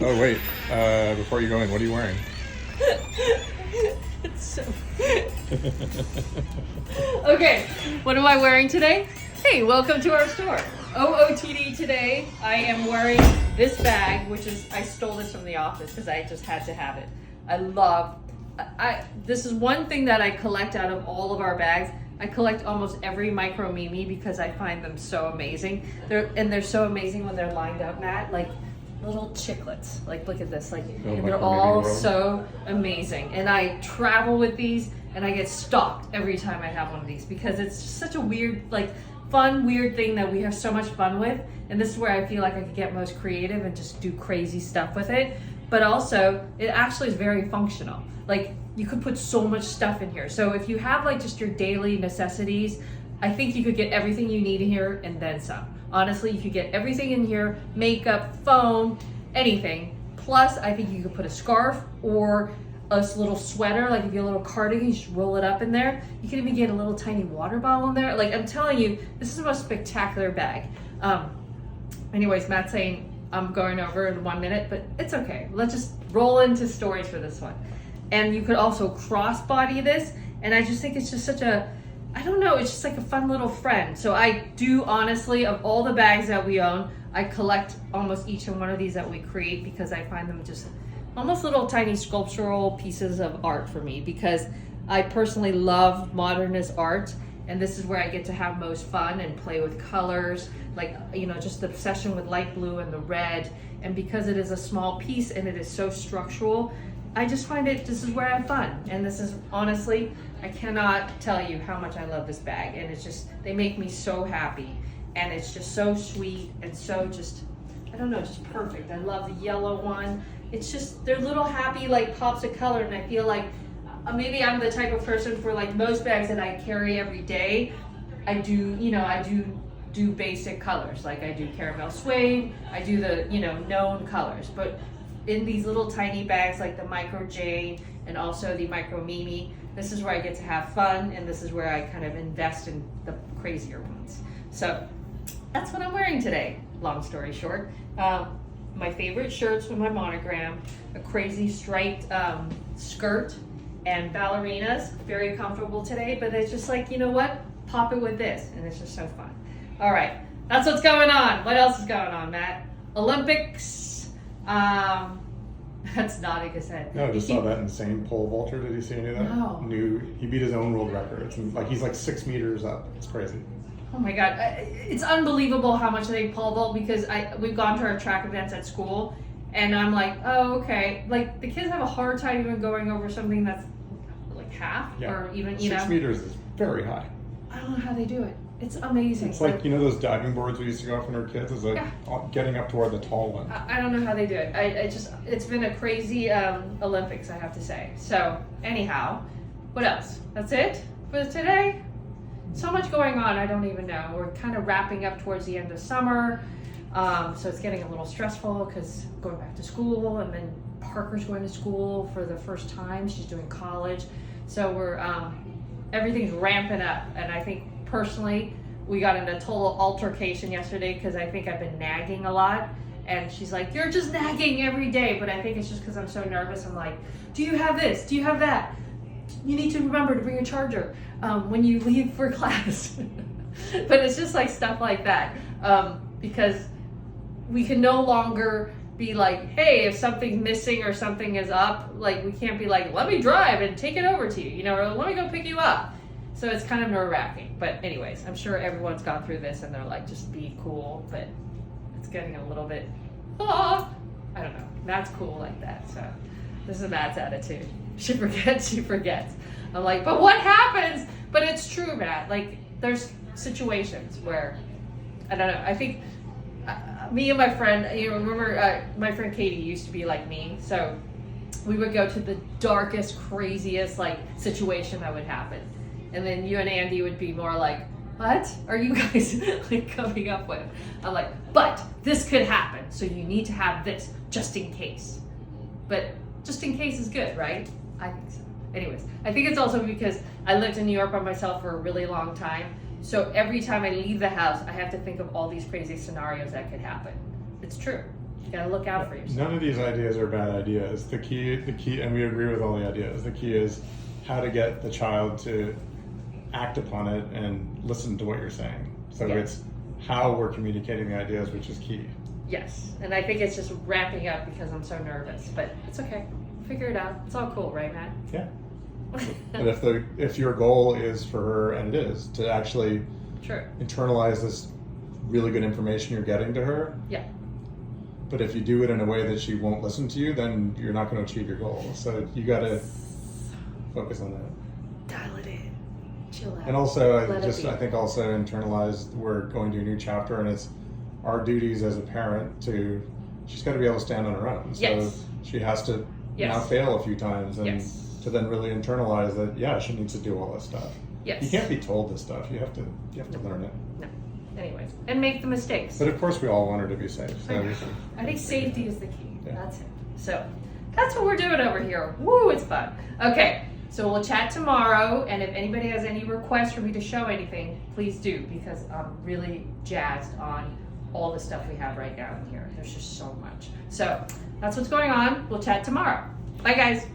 Oh wait, before you go in, what are you wearing? It's so... Okay, what am I wearing today? Hey, welcome to our store. OOTD today, I am wearing this bag, which is, I stole this from the office because I just had to have it. This is one thing that I collect out of all of our bags. I collect almost every Micro Mimi because I find them so amazing. They're so amazing when they're lined up, Matt, like little chiclets. Like, look at this, like, and they're all so amazing. And I travel with these and I get stalked every time I have one of these because it's just such a weird, like, fun, weird thing that we have so much fun with. And this is where I feel like I could get most creative and just do crazy stuff with it. But also, it actually is very functional. Like, you could put so much stuff in here. So if you have like just your daily necessities, I think you could get everything you need in here and then some. Honestly, you could get everything in here, makeup, phone, anything. Plus, I think you could put a scarf or a little sweater, like if you have a little cardigan, you just roll it up in there. You can even get a little tiny water bottle in there. Like, I'm telling you, this is the most spectacular bag. Anyways, Matt's saying I'm going over in 1 minute, but it's okay. Let's just roll into stories for this one. And you could also crossbody this, and I just think it's just such a, I don't know, it's just like a fun little friend. So I do, honestly, of all the bags that we own, I collect almost each and one of these that we create because I find them just almost little tiny sculptural pieces of art for me, because I personally love modernist art, and this is where I get to have most fun and play with colors, like, you know, just the obsession with light blue and the red. And because it is a small piece and it is so structural, I just find this is where I have fun. And this is, honestly, I cannot tell you how much I love this bag. And it's just, they make me so happy. And it's just so sweet and so just, I don't know, just perfect. I love the yellow one. It's just, they're little happy like pops of color. And I feel like maybe I'm the type of person for like most bags that I carry every day. I do, you know, I do basic colors. Like I do caramel suede, I do the, you know, known colors. But in these little tiny bags like the Micro Jane and also the Micro Mimi, this is where I get to have fun, and this is where I kind of invest in the crazier ones. So that's what I'm wearing today, long story short. My favorite shirts with my monogram, a crazy striped skirt, and ballerinas, very comfortable today, but it's just like, you know what? Pop it with this, and it's just so fun. All right, that's what's going on. What else is going on, Matt? Olympics. That's nodding his head. No, I just saw that insane pole vaulter. Did you see any of that? No. He beat his own world record. It's like he's like 6 meters up. It's crazy. Oh my God, it's unbelievable how much they pole vault, because we've gone to our track events at school, and I'm like, oh, okay. Like, the kids have a hard time even going over something that's like half, or even, you know. 6 meters is very high. I don't know how they do it. It's amazing. It's like, you know, those diving boards we used to go off when we were kids? It's like getting up toward the tall one. I don't know how they do it. It's been a crazy Olympics, I have to say. So, anyhow, what else? That's it for today? So much going on, I don't even know. We're kind of wrapping up towards the end of summer. So it's getting a little stressful because going back to school, and then Parker's going to school for the first time. She's doing college. So we're, everything's ramping up. And I think personally, we got into a total altercation yesterday because I think I've been nagging a lot. And she's like, you're just nagging every day. But I think it's just because I'm so nervous. I'm like, do you have this? Do you have that? You need to remember to bring your charger when you leave for class. But it's just like stuff like that. Because we can no longer be like, hey, if something's missing or something is up, like, we can't be like, let me drive and take it over to you, you know, or let me go pick you up. So it's kind of nerve-wracking. But anyways, I'm sure everyone's gone through this and they're like, just be cool. But it's getting a little bit, I don't know. Matt's cool like that. So this is Matt's attitude. She forgets, she forgets. I'm like, but what happens? But it's true, Matt. Like, there's situations where, I don't know, I think me and my friend, you know, remember my friend Katie used to be like me. So we would go to the darkest, craziest, like, situation that would happen. And then you and Andy would be more like, what are you guys like coming up with? I'm like, but this could happen. So you need to have this just in case. But just in case is good, right? I think so. Anyways, I think it's also because I lived in New York by myself for a really long time. So every time I leave the house, I have to think of all these crazy scenarios that could happen. It's true. You gotta look out for yourself. None of these ideas are bad ideas. The key, and we agree with all the ideas. The key is how to get the child to act upon it and listen to what you're saying. So Yeah. it's how we're communicating the ideas, which is key. Yes, and I think it's just wrapping up because I'm so nervous, but it's okay. Figure it out. It's all cool, right, Matt? Yeah. But if your goal is for her, and it is, to actually True. internalize this really good information you're getting to her, Yeah. but if you do it in a way that she won't listen to you, then you're not going to achieve your goal. So you got to focus on that. Dial it in. Chill out. And also, Let it be. I think also internalize we're going to a new chapter, and it's our duties as a parent to. She's got to be able to stand on her own. So Yes. she has to Yes. not fail a few times, and Yes. to then really internalize that. Yeah, she needs to do all this stuff. Yes. You can't be told this stuff. You have to learn it. No. Anyways, and make the mistakes. But of course, we all want her to be safe. So I think safety is the key. Yeah. That's it. So that's what we're doing over here. Woo, it's fun. Okay, so we'll chat tomorrow, and if anybody has any requests for me to show anything, please do, because I'm really jazzed on all the stuff we have right now in here. There's just so much. So that's what's going on. We'll chat tomorrow. Bye, guys.